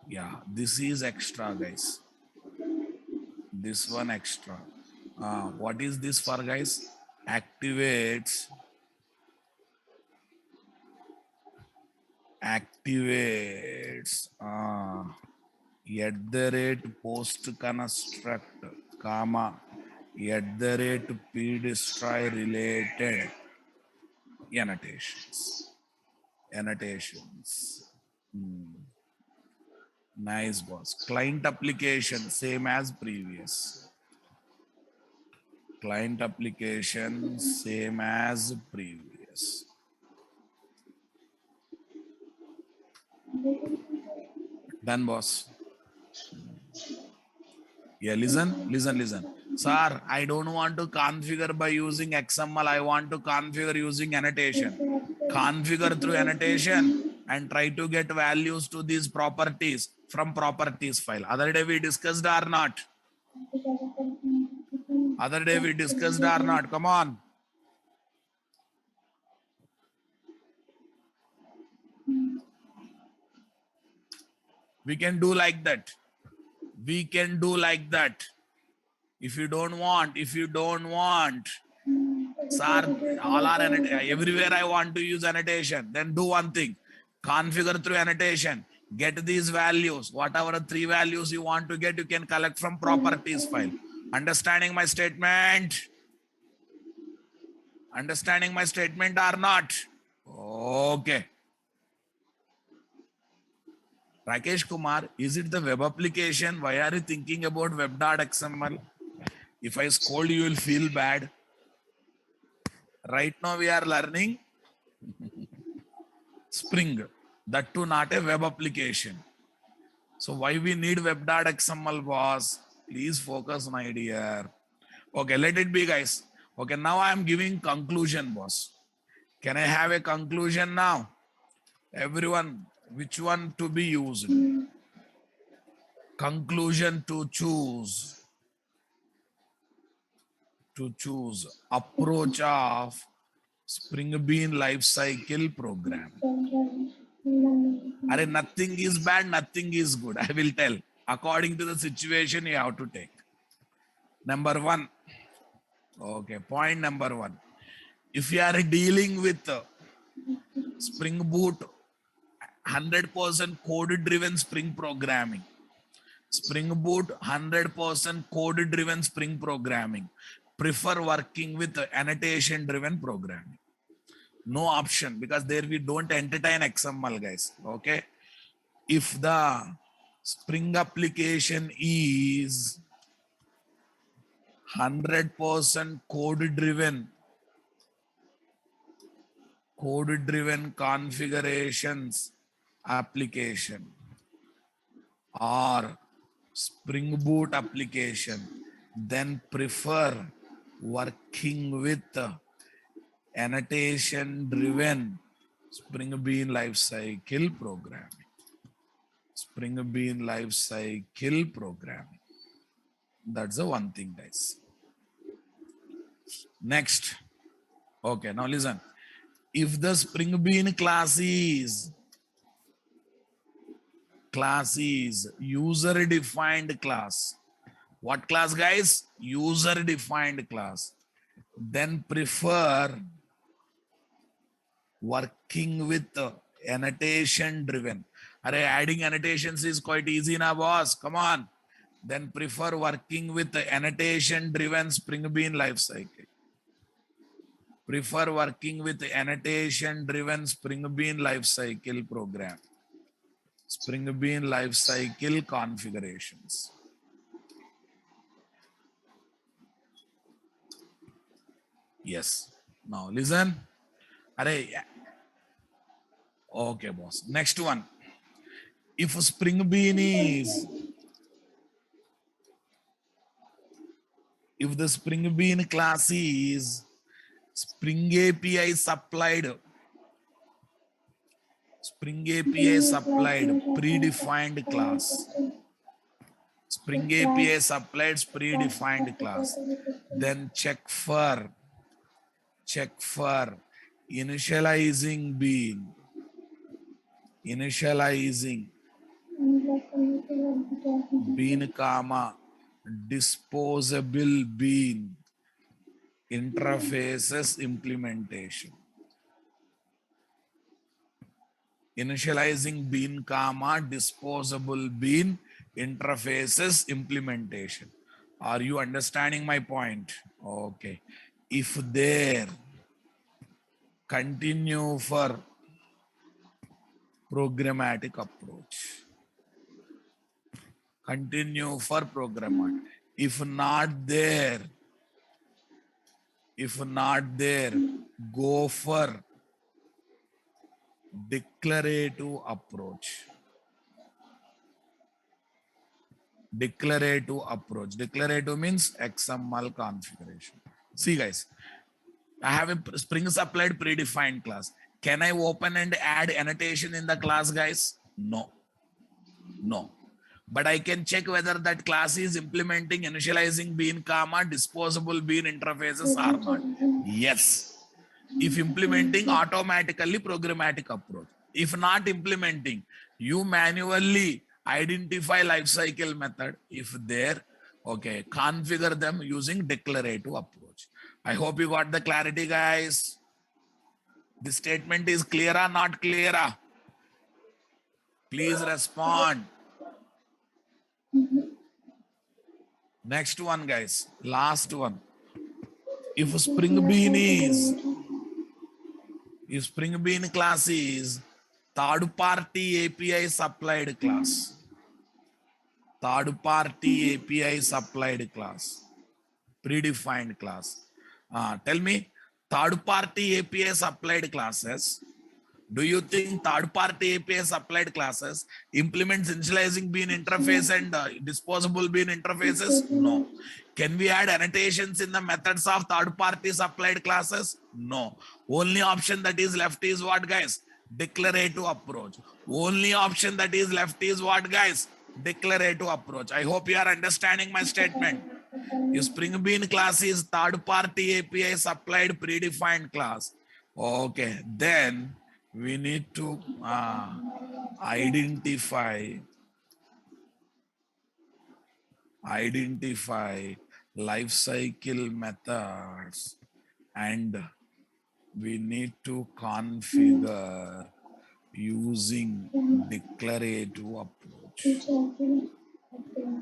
Speaker 1: Yeah, this is extra, guys. This one extra. What is this for, guys? Activates at the rate post construct comma at the rate p destroy related annotations. Nice, boss. Client application, same as previous. Client application, same as previous. Done, boss. Yeah, listen. Sir, I don't want to configure by using XML. I want to configure using annotation. Configure through annotation and try to get values to these properties from properties file. Other day we discussed or not? Other day we discussed or not? Come on. We can do like that. We can do like that. If you don't want, sir, all are everywhere I want to use annotation. Then do one thing. Configure through annotation. Get these values. Whatever 3 values you want to get, you can collect from properties file. Understanding my statement? Understanding my statement or not? Okay. Rakesh Kumar, is it the web application? Why are you thinking about web.xml? If I scold you, will feel bad. Right now we are learning Spring. That too not a web application. So why we need web.xml, boss? Please focus, my dear. Okay, let it be, guys. Okay, now I am giving conclusion, boss. Can I have a conclusion now? Everyone, which one to be used? Conclusion to choose. Approach of Spring Bean life cycle program. Are nothing is bad, nothing is good. I will tell. According to the situation, you have to take. Number 1. Okay, point number 1. If you are dealing with Spring Boot 100% code driven Spring programming, Spring Boot 100% code driven Spring programming, prefer working with annotation driven programming. No option, because there we don't entertain XML, guys. Okay. If the Spring application is 100% code driven configurations application or Spring Boot application, then prefer working with annotation driven Spring Bean lifecycle programming. Spring Bean lifecycle programming. That's the one thing, guys. Next. Okay, now listen. If the Spring Bean class is user defined class, what class, guys? User defined class. Then prefer working with annotation driven. Adding annotations is quite easy now, boss. Come on. Then prefer working with the annotation driven Spring Bean lifecycle. Prefer working with the annotation driven Spring Bean lifecycle program. Spring Bean lifecycle configurations. Yes. Now listen. Okay, boss. Next one. If Spring Bean is, if the Spring Bean class is Spring API supplied, predefined class. Spring API supplied predefined class. Then check for initializing bean. Bean comma disposable bean interfaces implementation. Initializing bean comma disposable bean interfaces implementation. Are you understanding my point? Okay. If there, continue for programmatic approach. continue for programmer. If not there, go for declarative approach. Declarative means XML configuration. See guys, I have a Spring Applied predefined class. Can I open and add annotation in the class, guys? No. But I can check whether that class is implementing initializing bean comma disposable bean interfaces or not. Yes. If implementing, automatically programmatic approach. If not implementing, you manually identify lifecycle method. If there, okay, configure them using declarative approach. I hope you got the clarity, guys. This statement is clear or not clear? Please respond. Next one, guys. Last one. If Spring Bean class is third party API supplied class. Third party API supplied class. Predefined class. Tell me, third party API supplied classes. Do you think third-party API supplied classes implements initializing bean interface and disposable bean interfaces? No. Can we add annotations in the methods of third-party supplied classes? No. Only option that is left is what, guys? Declarative approach. Only option that is left is what, guys? Declarative approach. I hope you are understanding my statement. Your Spring Bean class is third-party API supplied predefined class. Okay, then we need to identify life cycle methods, and we need to configure using declarative approach.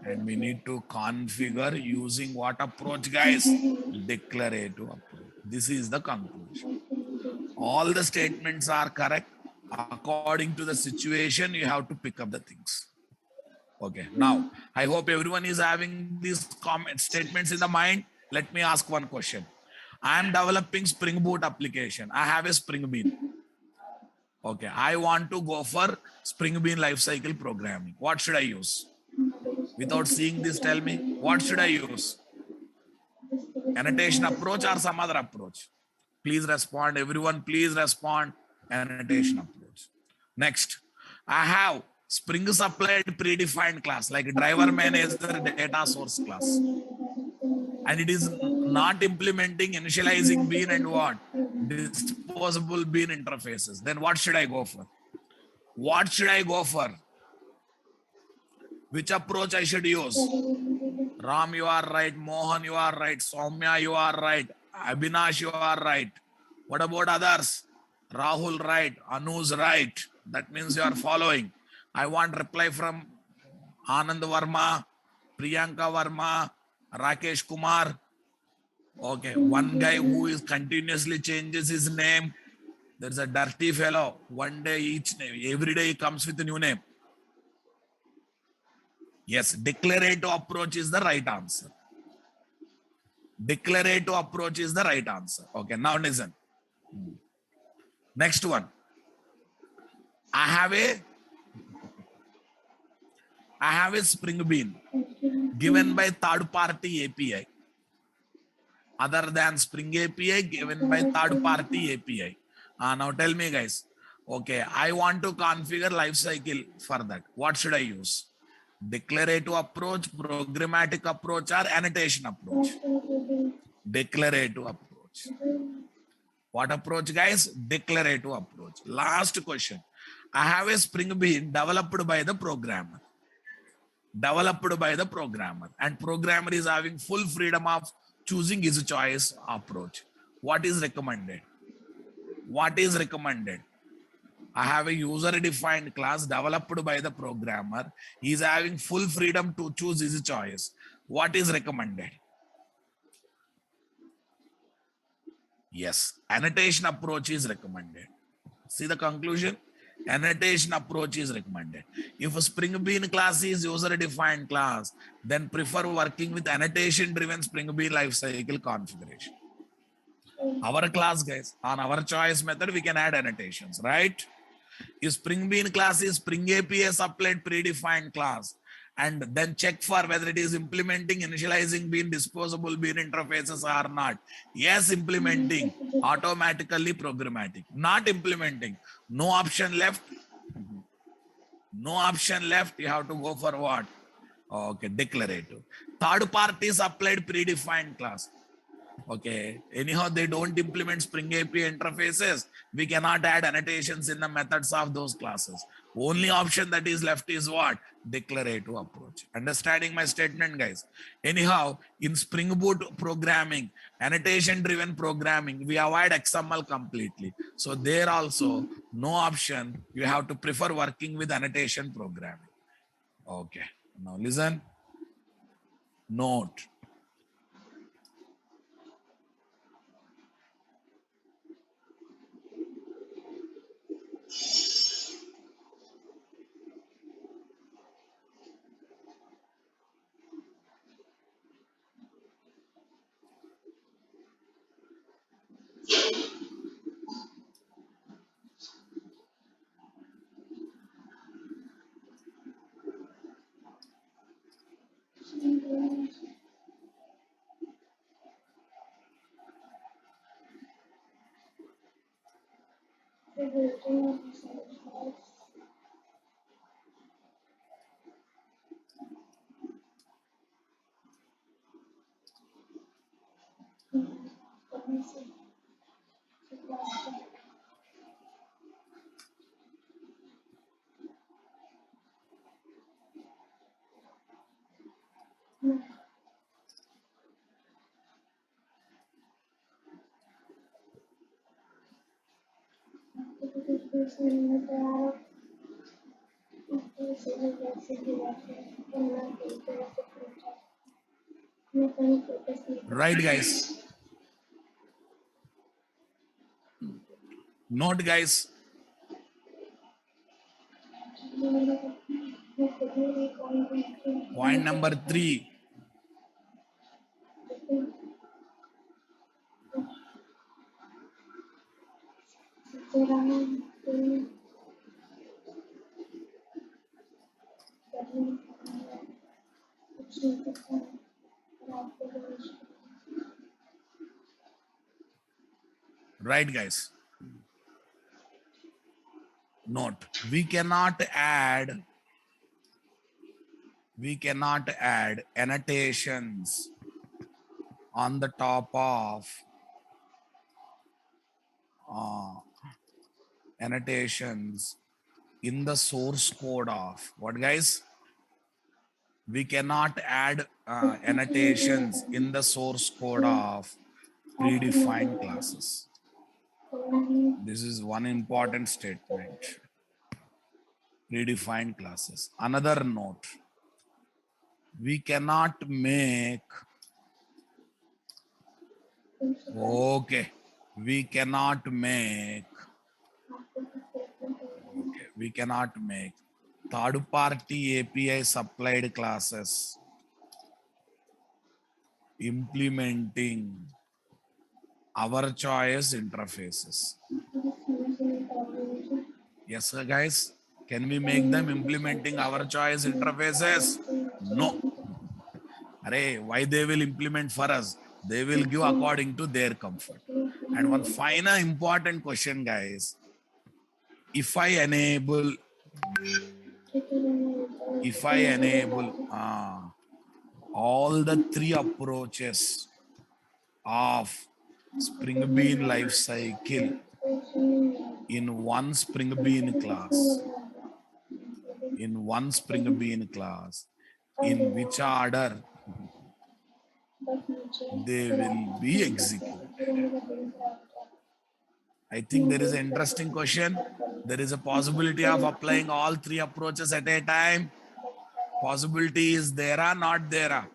Speaker 1: And we need to configure using what approach, guys? Declarative approach. This is the conclusion. All the statements are correct. According to the situation, you have to pick up the things. Okay, now I hope everyone is having these comment statements in the mind. Let me ask one question. I am developing Spring Boot application. I have a Spring Bean. Okay, I want to go for Spring Bean lifecycle programming. What should I use? Without seeing this, tell me, what should I use? Annotation approach or some other approach? Please respond. Everyone, please respond. Annotation approach. Next, I have Spring supplied predefined class like driver manager data source class. And it is not implementing initializing bean and what? Disposable bean interfaces. Then what should I go for? What should I go for? Which approach I should use? Ram, you are right. Mohan, you are right. Soumya, you are right. Abhinash, you are right. What about others? Rahul, right. Anu's right. That means you are following. I want reply from Anand Verma, Priyanka Verma, Rakesh Kumar. Okay, one guy who is continuously changes his name. There's a dirty fellow. One day each name, every day he comes with a new name. Yes, declarative approach is the right answer. Declarative approach is the right answer. Okay, now listen. Next one. I have a Spring Bean given by third-party API. Other than Spring API given by third-party API. Now tell me, guys. Okay, I want to configure lifecycle for that. What should I use? Declarative approach, programmatic approach, or annotation approach? Declarative approach. What approach, guys? Declarative approach. Last question. I have a Spring Bean developed by the programmer. And programmer is having full freedom of choosing his choice approach. What is recommended? I have a user-defined class developed by the programmer. He is having full freedom to choose his choice. What is recommended? Yes, annotation approach is recommended. See the conclusion? Annotation approach is recommended. If a Spring Bean class is user-defined class, then prefer working with annotation-driven Spring Bean lifecycle configuration. Our class, guys, on our choice method, we can add annotations, right? If Spring Bean class is Spring API supplied predefined class, and then check for whether it is implementing initializing bean disposable bean interfaces or not. Yes, implementing automatically programmatic. Not implementing, no option left. No option left. You have to go for what? Okay, declarative. Third party is applied predefined class. Okay, anyhow, they don't implement Spring API interfaces. We cannot add annotations in the methods of those classes. Only option that is left is what? Declarative approach. Understanding my statement, guys? Anyhow, in Spring Boot programming, annotation driven programming, we avoid XML completely. So there also no option. You have to prefer working with annotation programming. Okay, now listen. Note. Right, guys. Note, guys. Point number 3. Right, guys. Note, we cannot add annotations on the top of annotations in the source code of what, guys? We cannot add annotations in the source code of predefined classes. This is one important statement. Predefined classes. Another note, we cannot make, okay, we cannot make third-party API supplied classes implementing our choice interfaces. Yes, sir, guys. Can we make them implementing our choice interfaces? No. Array, why they will implement for us? They will give according to their comfort. And one final important question, guys. If I enable all the 3 approaches of Spring Bean lifecycle in one Spring Bean class, in which order they will be executed? I think there is an interesting question. There is a possibility of applying all 3 approaches at a time. Possibility is there or not there?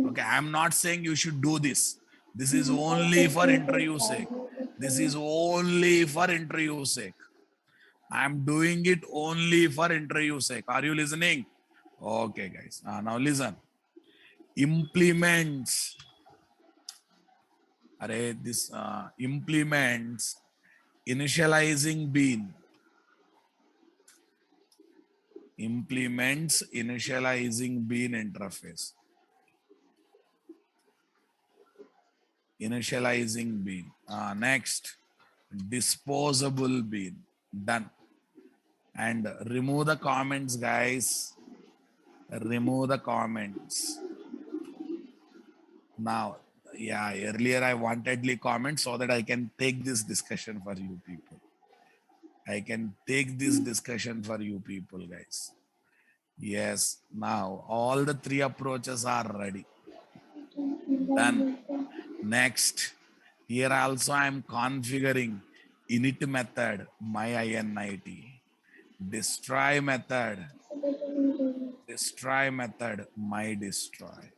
Speaker 1: Okay, I'm not saying you should do this. This is only for interview sake. This is only for interview sake. I'm doing it only for interview sake. Are you listening? Okay, guys. Now listen. Implements. Array, this implements initializing bean. Implements initializing bean interface. Initializing bean. Next, disposable bean. Done. And remove the comments, guys. Remove the comments. Now, yeah, earlier I wantedly comment so that I can take this discussion for you people. I can take this discussion for you people, guys. Yes, now all the three approaches are ready. Done. Next, here also I am configuring init method, my init, destroy method, my destroy.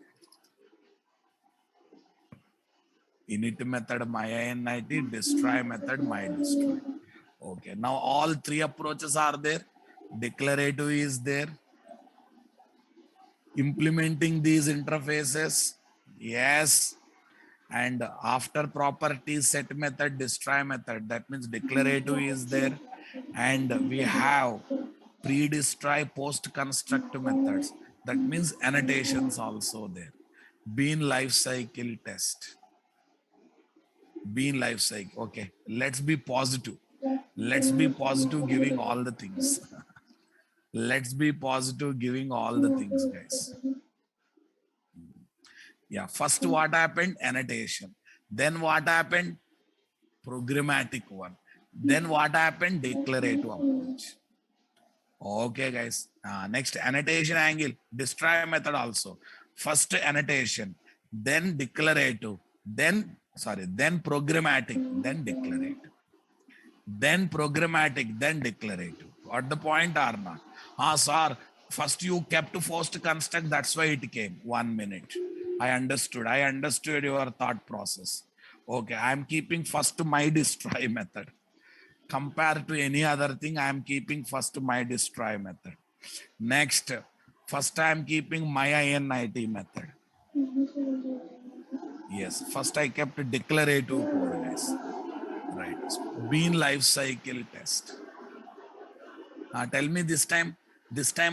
Speaker 1: Init method, my init, destroy method, my destroy. Okay, now all three approaches are there. Declarative is there. Implementing these interfaces, yes. And after properties set method, destroy method, that means declarative is there. And we have pre-destroy, post-construct methods. That means annotations also there. Bean lifecycle test. Bean lifecycle. Okay, let's be positive. Let's be positive giving all the things. Let's be positive giving all the things, guys. Yeah, first what happened? Annotation. Then what happened? Programmatic one. Then what happened? Declarative approach. Okay, guys. Next, annotation angle. Destroy method also. First annotation, then declarative, then programmatic, then declarative. Then programmatic, then declarative. Got the point or not? Sir, first you kept first construct, that's why it came. 1 minute. I understood your thought process. Okay, I'm keeping first my destroy method. Compared to any other thing, I am keeping first my destroy method. Next, first I am keeping my init method. Yes, first I kept declarative code, guys. Right. Bean life cycle test. Tell me this time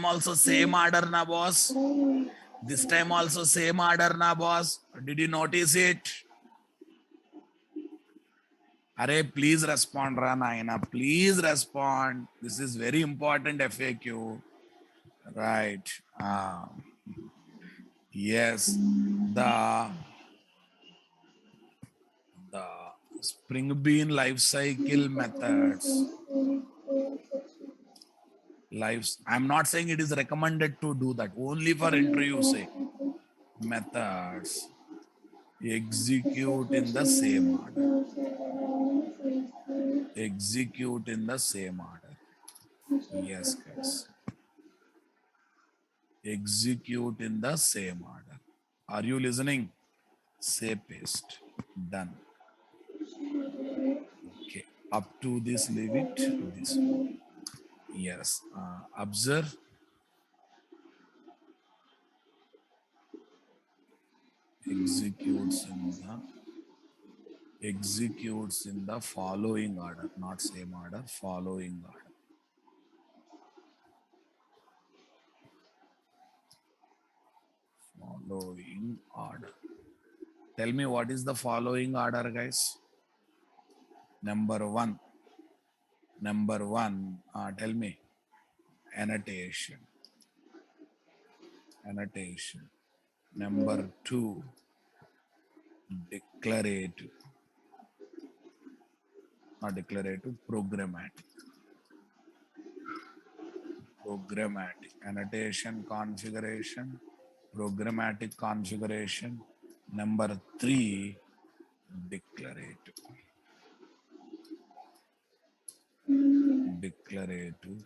Speaker 1: also same order na boss. This time also same order na boss. Did you notice it? Array, please respond, Ranaina. Please respond. This is very important FAQ. Right. Yes. The Spring Bean life cycle methods. I'm not saying it is recommended to do that. Only for interview sake. Methods execute in the same order. Execute in the same order. Yes, guys. Execute in the same order. Are you listening? Say paste. Done. Okay. Up to this, leave it this way. Yes. Observe. Executes in the following order, not same order, following order. Following order. Tell me what is the following order, guys? Number one. Tell me. Annotation. Number two, declarative. Not declarative, programmatic. Annotation configuration, programmatic configuration. Number three, declarative. Configuration.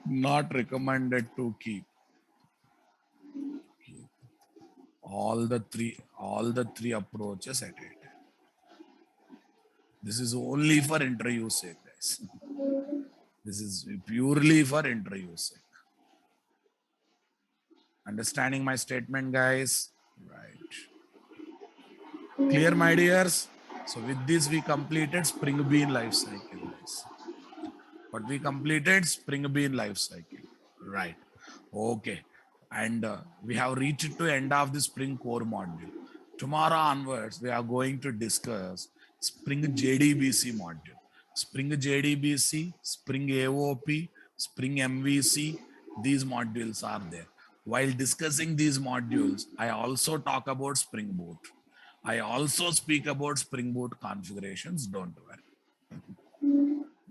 Speaker 1: Not recommended to keep. All the three approaches at it. This is only for interview sake, guys. This is purely for interview sake. Understanding my statement, guys? Right. Clear, my dears? So with this, we completed spring bean life cycle, guys. But we completed spring bean life cycle. Right. Okay. And we have reached to end of the spring core module. Tomorrow onwards, we are going to discuss spring JDBC module. Spring JDBC, spring AOP, spring MVC, these modules are there. While discussing these modules, I also talk about Spring Boot. I also speak about Spring Boot configurations, don't worry.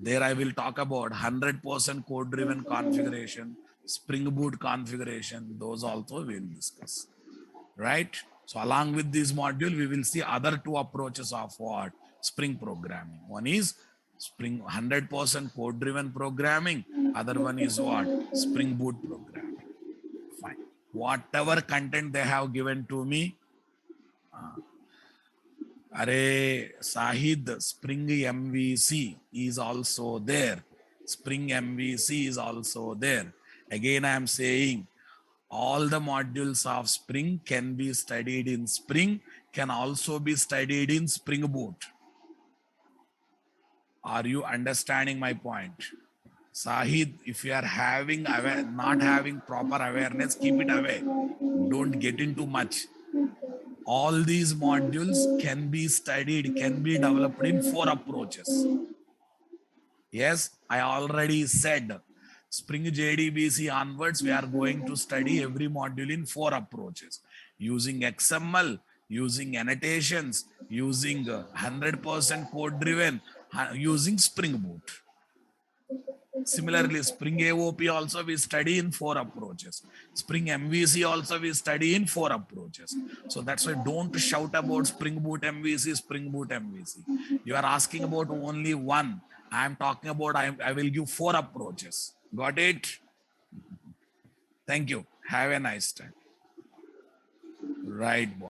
Speaker 1: There I will talk about 100% code driven configuration, Spring Boot configuration, those also we will discuss, right? So along with this module, we will see other two approaches of what? Spring programming. One is Spring 100% code driven programming. Other one is what? Spring Boot programming. Fine. Whatever content they have given to me, Sahid, Spring MVC is also there. Spring MVC is also there. Again, I am saying all the modules of Spring can be studied in Spring, can also be studied in Spring Boot. Are you understanding my point? Sahid, if you are not having proper awareness, keep it away. Don't get into much. All these modules can be studied, can be developed in 4 approaches. Yes, I already said Spring JDBC onwards, we are going to study every module in 4 approaches using XML, using annotations, using 100% code driven, using Spring Boot. Similarly, Spring AOP also we study in 4 approaches. Spring MVC also we study in 4 approaches. So that's why don't shout about Spring Boot MVC, Spring Boot MVC. You are asking about only one. I am talking about, I will give 4 approaches. Got it? Thank you. Have a nice time. Right, boy.